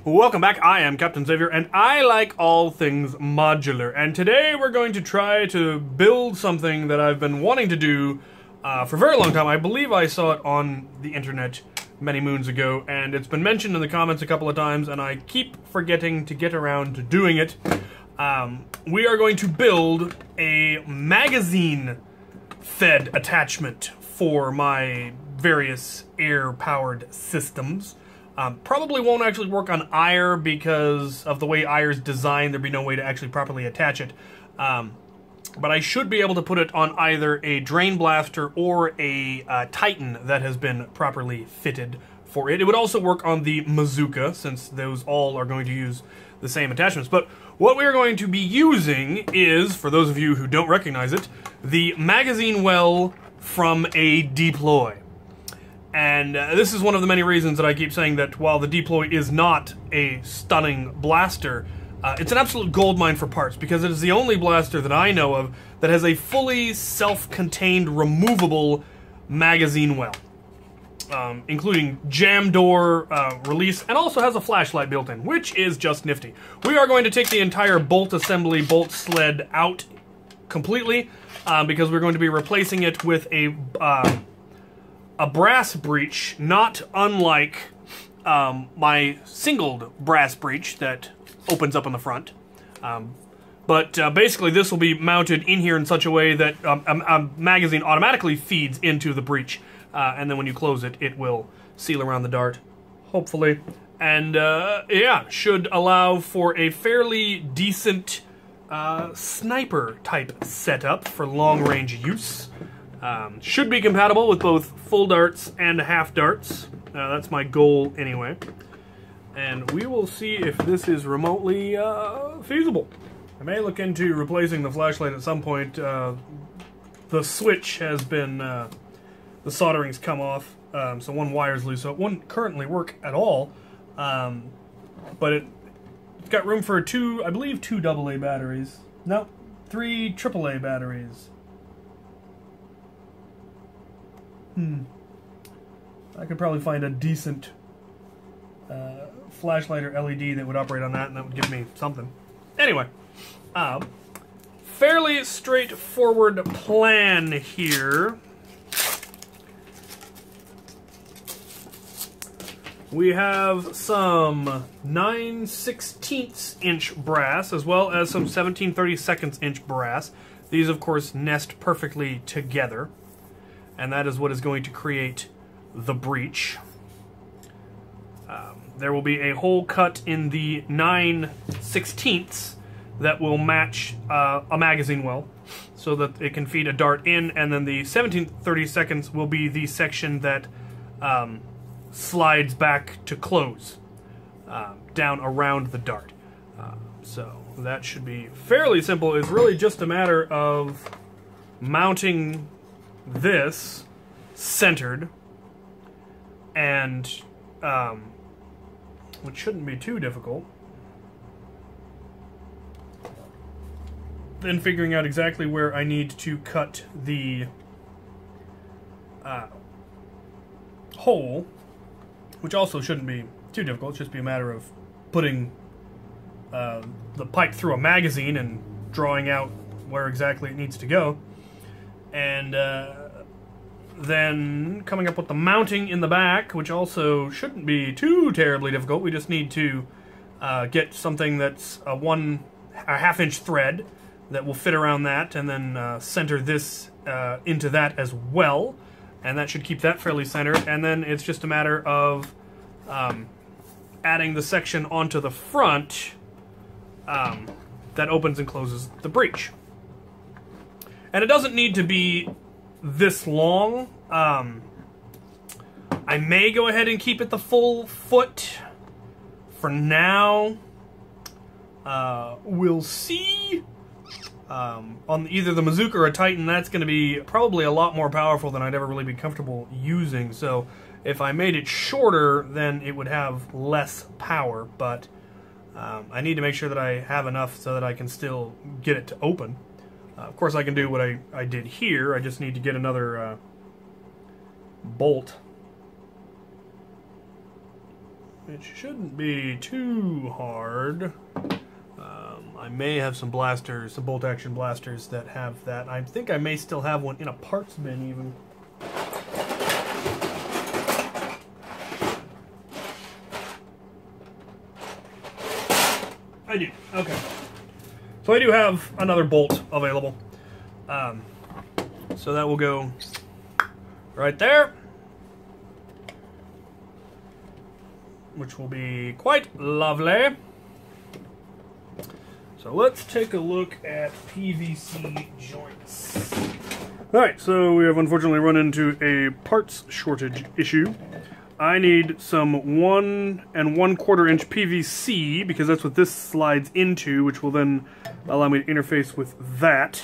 Welcome back, I am Captain Xavier, and I like all things modular. And today we're going to try to build something that I've been wanting to do for a very long time. I believe I saw it on the internet many moons ago, and it's been mentioned in the comments a couple of times, and I keep forgetting to get around to doing it. We are going to build a magazine-fed attachment for my various air-powered systems. Probably won't actually work on Ire because of the way Ire's designed. There'd be no way to actually properly attach it. But I should be able to put it on either a Drain Blaster or a Titan that has been properly fitted for it. It would also work on the Bazooka, since those all are going to use the same attachments. But what we're going to be using is, for those of you who don't recognize it, the magazine well from a deploy. And this is one of the many reasons that I keep saying that while the deploy is not a stunning blaster, it's an absolute goldmine for parts, because it is the only blaster that I know of that has a fully self-contained removable magazine well, including jam door release, and also has a flashlight built in, which is just nifty. We are going to take the entire bolt assembly, bolt sled out completely, because we're going to be replacing it with a brass breech, not unlike my singled brass breech that opens up on the front. But basically this will be mounted in here in such a way that a magazine automatically feeds into the breech, and then when you close it, it will seal around the dart, hopefully. And yeah, should allow for a fairly decent sniper type setup for long-range use. Should be compatible with both full darts and half darts. That's my goal anyway. And we will see if this is remotely feasible. I may look into replacing the flashlight at some point. The switch has been, the soldering's come off, so one wire's loose, so it wouldn't currently work at all. But it's got room for I believe two AA batteries. No, 3 AAA batteries. I could probably find a decent flashlight or LED that would operate on that, and that would give me something. Anyway, fairly straightforward plan here. We have some 9/16 inch brass, as well as some 17/32 inch brass. These, of course, nest perfectly together. And that is what is going to create the breech. There will be a hole cut in the 9/16 that will match a magazine well, so that it can feed a dart in, and then the 17/32 will be the section that slides back to close down around the dart. So that should be fairly simple. It's really just a matter of mounting this centered, and which shouldn't be too difficult, then figuring out exactly where I need to cut the hole, which also shouldn't be too difficult. It's just be a matter of putting the pipe through a magazine and drawing out where exactly it needs to go. And then coming up with the mounting in the back, which also shouldn't be too terribly difficult. We just need to get something that's a 1/2 inch thread that will fit around that, and then center this into that as well, and that should keep that fairly centered. And then it's just a matter of adding the section onto the front that opens and closes the breech. And it doesn't need to be this long. I may go ahead and keep it the full foot for now. We'll see. On either the Bazooka or a Titan, that's going to be probably a lot more powerful than I'd ever really be comfortable using. So if I made it shorter, then it would have less power. But I need to make sure that I have enough so that I can still get it to open. Of course, I can do what I did here. I just need to get another bolt which shouldn't be too hard. I may have some blasters, some bolt action blasters that have that. I think I may still have one in a parts bin even. I do. Okay. So I do have another bolt available. So that will go right there, which will be quite lovely. So let's take a look at PVC joints. Alright, so we have unfortunately run into a parts shortage issue. I need some 1 1/4 inch PVC because that's what this slides into, which will then allow me to interface with that.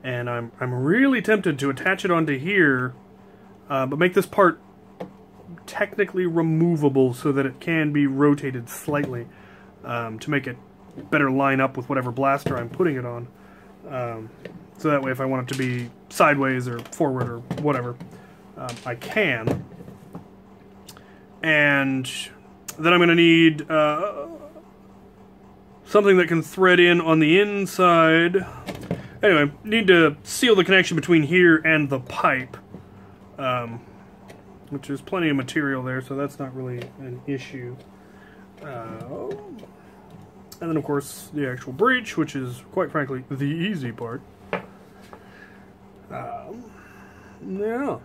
And I'm really tempted to attach it onto here, but make this part technically removable so that it can be rotated slightly to make it better line up with whatever blaster I'm putting it on. So that way if I want it to be sideways or forward or whatever, I can. And then I'm going to need something that can thread in on the inside. Anyway, need to seal the connection between here and the pipe, which is plenty of material there, so that's not really an issue. And then, of course, the actual breech, which is, quite frankly, the easy part. Yeah.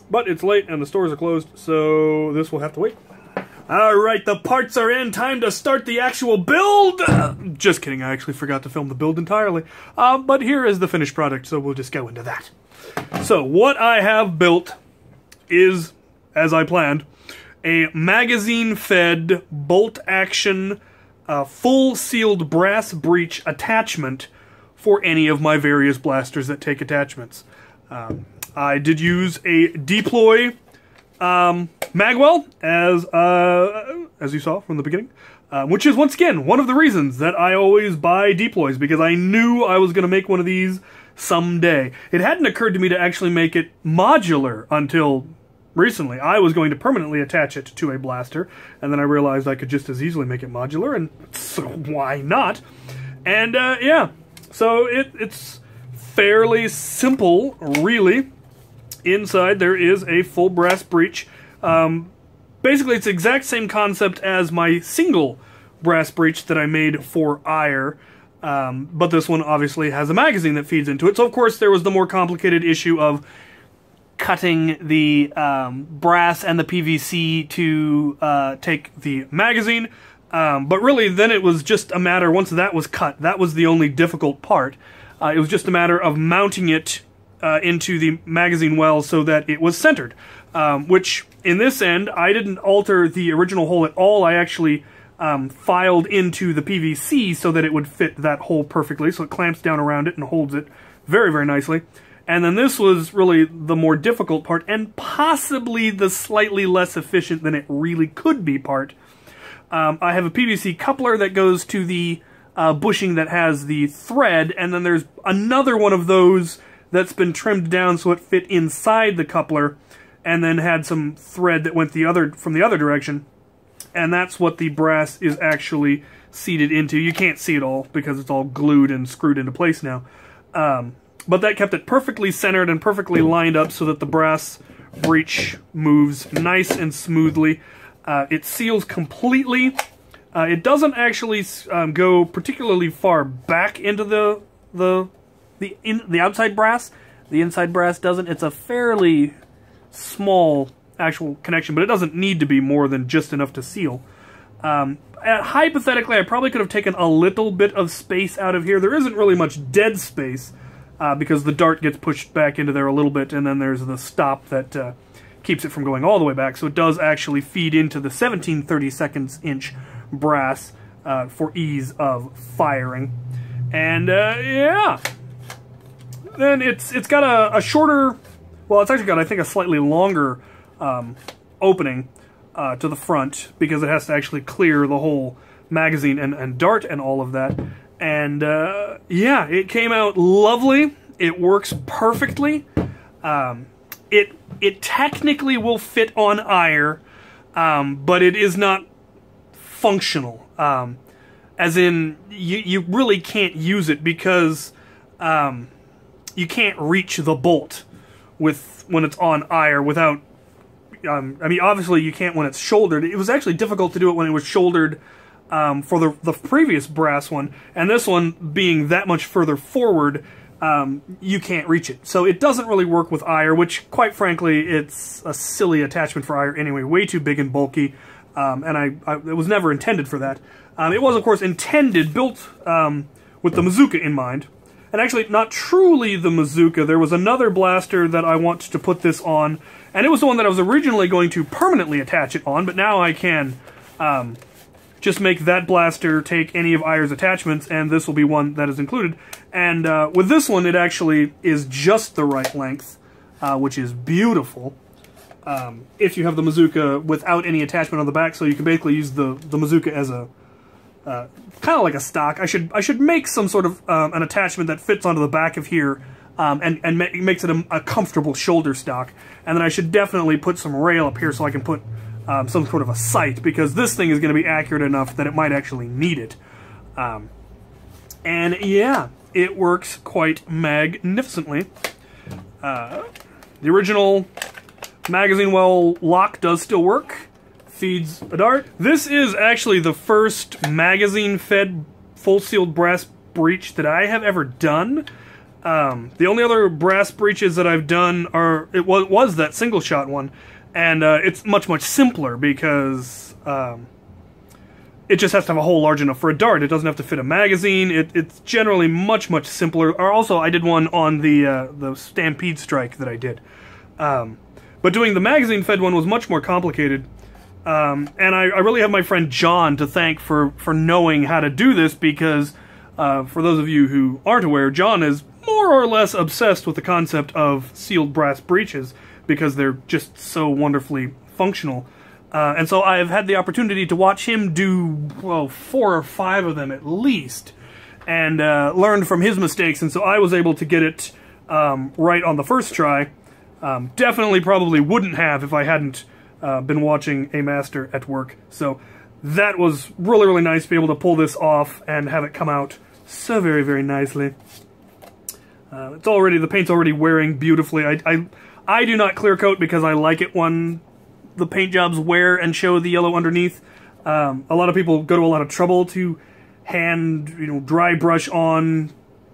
But it's late and the stores are closed, so this will have to wait. Alright, the parts are in. Time to start the actual build! Just kidding, I actually forgot to film the build entirely. But here is the finished product, so we'll just go into that. So, what I have built is, as I planned, a magazine-fed, bolt-action, full-sealed brass breech attachment for any of my various blasters that take attachments. I did use a deploy magwell, as you saw from the beginning, which is, once again, one of the reasons that I always buy deploys, because I knew I was going to make one of these someday. It hadn't occurred to me to actually make it modular until recently. I was going to permanently attach it to a blaster, and then I realized I could just as easily make it modular, and so why not? And, yeah, so it's fairly simple, really. Inside there is a full brass breech. Basically, it's the exact same concept as my single brass breech that I made for Ire, but this one obviously has a magazine that feeds into it. So, of course, there was the more complicated issue of cutting the brass and the PVC to take the magazine. But really, then it was just a matter, once that was cut, that was the only difficult part. It was just a matter of mounting it into the magazine well so that it was centered. Which, in this end, I didn't alter the original hole at all. I actually filed into the PVC so that it would fit that hole perfectly. So it clamps down around it and holds it very, very nicely. And then this was really the more difficult part, and possibly the slightly less efficient than it really could be part. I have a PVC coupler that goes to the bushing that has the thread, and then there's another one of those that's been trimmed down so it fit inside the coupler, and then had some thread that went from the other direction, and that's what the brass is actually seated into. You can't see it all because it's all glued and screwed into place now. But that kept it perfectly centered and perfectly lined up so that the brass breech moves nice and smoothly. It seals completely. It doesn't actually go particularly far back into the outside brass. The inside brass doesn't. It's a fairly small actual connection, but it doesn't need to be more than just enough to seal. Hypothetically, I probably could have taken a little bit of space out of here. There isn't really much dead space because the dart gets pushed back into there a little bit, and then there's the stop that keeps it from going all the way back. So it does actually feed into the 17/32 brass for ease of firing. And yeah, then it's got a shorter, well, it's actually got, I think, a slightly longer opening to the front because it has to actually clear the whole magazine and dart and all of that. And yeah, it came out lovely. It works perfectly. it technically will fit on ire, but it is not functional. As in, you really can't use it because you can't reach the bolt when it's on ire without... I mean, obviously you can't when it's shouldered. It was actually difficult to do it when it was shouldered for the previous brass one, and this one being that much further forward, you can't reach it. So it doesn't really work with ire, which, quite frankly, it's a silly attachment for ire anyway. Way too big and bulky, and it was never intended for that. It was, of course, built with the Mazuka in mind. And actually, not truly the Mazuka. There was another blaster that I wanted to put this on, and it was the one that I was originally going to permanently attach it on, but now I can just make that blaster take any of Ire's attachments, and this will be one that is included. And with this one, it actually is just the right length, which is beautiful. If you have the Mazuka without any attachment on the back, so you can basically use the Mazuka as a kind of like a stock. I should make some sort of an attachment that fits onto the back of here, and makes it a comfortable shoulder stock. And then I should definitely put some rail up here so I can put some sort of a sight, because this thing is going to be accurate enough that it might actually need it. And yeah, it works quite magnificently. The original magazine well lock does still work. Feeds a dart. This is actually the first magazine-fed full-sealed brass breech that I have ever done. The only other brass breeches that I've done was that single-shot one, and it's much simpler because it just has to have a hole large enough for a dart. It doesn't have to fit a magazine. It's generally much simpler. Or also, I did one on the Stampede Strike that I did, but doing the magazine-fed one was much more complicated. And I really have my friend John to thank for knowing how to do this, because for those of you who aren't aware, John is more or less obsessed with the concept of sealed brass breeches because they're just so wonderfully functional. And so I've had the opportunity to watch him do, well, 4 or 5 of them at least, and learned from his mistakes, and so I was able to get it right on the first try. Definitely probably wouldn't have if I hadn't been watching a master at work. So that was really nice to be able to pull this off and have it come out so very nicely. The paint's already wearing beautifully. I do not clear coat because I like it when the paint jobs wear and show the yellow underneath. A lot of people go to a lot of trouble to dry brush on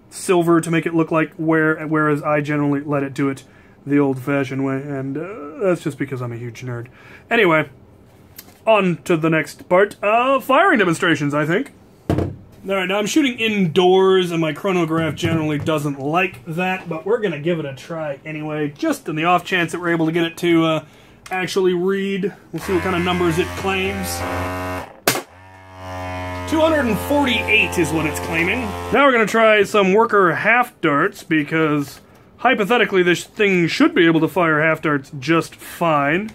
silver to make it look like wear, whereas I generally let it do it the old-fashioned way, and that's just because I'm a huge nerd. Anyway, on to the next part. Firing demonstrations, I think. Alright, now I'm shooting indoors, and my chronograph generally doesn't like that, but we're gonna give it a try anyway, just in the off chance that we're able to get it to actually read. We'll see what kind of numbers it claims. 248 is what it's claiming. Now we're gonna try some worker half darts, because hypothetically, this thing should be able to fire half darts just fine.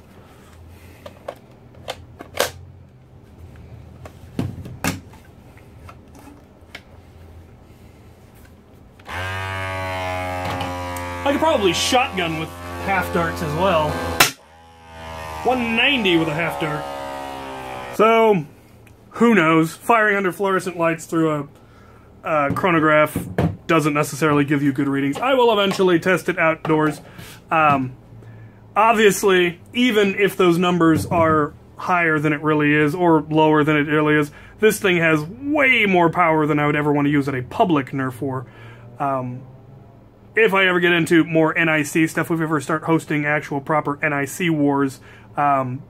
I could probably shotgun with half darts as well. 190 with a half dart. So, who knows? Firing under fluorescent lights through a chronograph doesn't necessarily give you good readings. I will eventually test it outdoors. Obviously, even if those numbers are higher than it really is, or lower than it really is, this thing has way more power than I would ever want to use at a public Nerf war. If I ever get into more NIC stuff, if we ever start hosting actual proper NIC wars,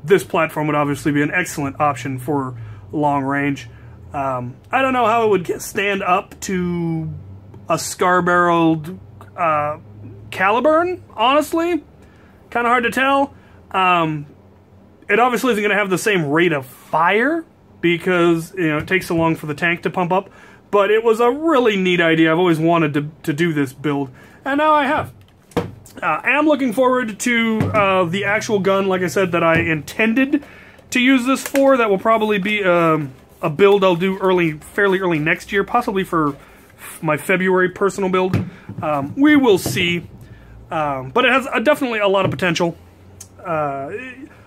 this platform would obviously be an excellent option for long range. I don't know how it would stand up to a scar-barreled Caliburn, honestly. Kind of hard to tell. It obviously isn't going to have the same rate of fire because it takes so long for the tank to pump up. But it was a really neat idea. I've always wanted to do this build, and now I have. I am looking forward to the actual gun, like I said, that I intended to use this for. That will probably be a build I'll do fairly early next year, possibly for my February personal build. We will see. But it has definitely a lot of potential.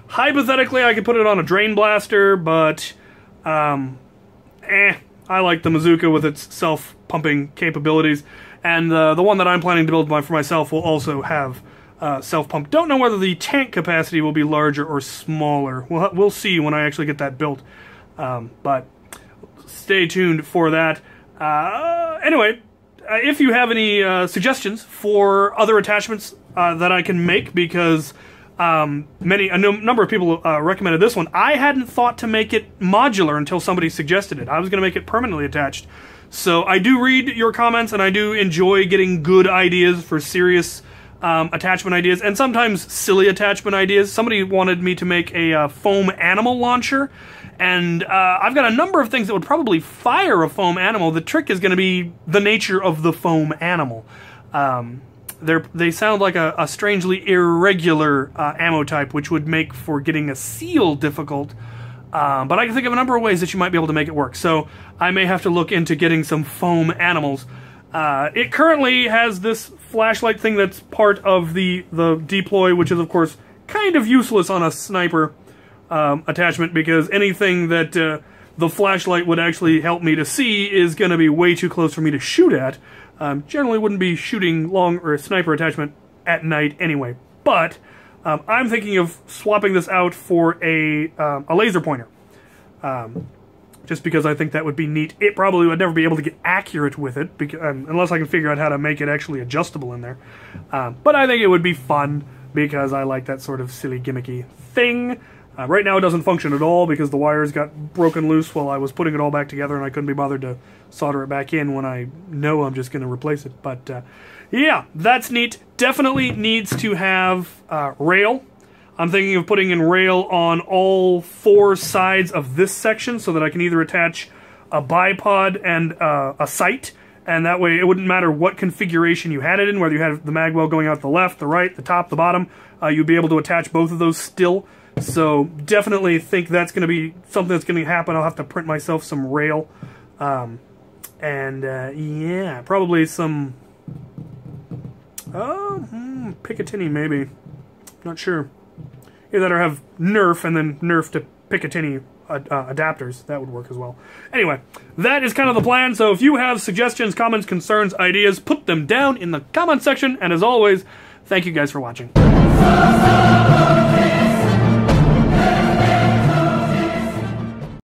Hypothetically, I could put it on a drain blaster, but I like the Bazooka with its self-pumping capabilities. And the one that I'm planning to build for myself will also have self-pump. Don't know whether the tank capacity will be larger or smaller. We'll see when I actually get that built. But stay tuned for that. Anyway, if you have any suggestions for other attachments that I can make, because a number of people recommended this one. I hadn't thought to make it modular until somebody suggested it. I was going to make it permanently attached. So I do read your comments, and I do enjoy getting good ideas for serious attachment ideas, and sometimes silly attachment ideas. Somebody wanted me to make a foam animal launcher, and I've got a number of things that would probably fire a foam animal. The trick is going to be the nature of the foam animal. They sound like a strangely irregular ammo type, which would make for getting a seal difficult. But I can think of a number of ways that you might be able to make it work. So I may have to look into getting some foam animals. It currently has this flashlight thing that's part of the deploy, which is, of course, kind of useless on a sniper attachment, because anything that the flashlight would actually help me to see is going to be way too close for me to shoot at. Generally wouldn't be shooting long or a sniper attachment at night anyway. But I'm thinking of swapping this out for a laser pointer. Just because I think that would be neat. It probably would never be able to get accurate with it, because, unless I can figure out how to make it actually adjustable in there. But I think it would be fun, because I like that sort of silly gimmicky thing. Right now it doesn't function at all, because the wires got broken loose while I was putting it all back together, and I couldn't be bothered to solder it back in when I know I'm just going to replace it. But yeah, that's neat. Definitely needs to have rail. I'm thinking of putting in rail on all 4 sides of this section, so that I can either attach a bipod and a sight, and that way it wouldn't matter what configuration you had it in, whether you had the magwell going out the left, the right, the top, the bottom, you'd be able to attach both of those still. So definitely think that's going to be something that's going to happen. I'll have to print myself some rail. Yeah, probably some Picatinny maybe. Not sure. Either that or have Nerf and then Nerf to Picatinny adapters. That would work as well. Anyway, that is kind of the plan. So if you have suggestions, comments, concerns, ideas, put them down in the comment section. And as always, thank you guys for watching.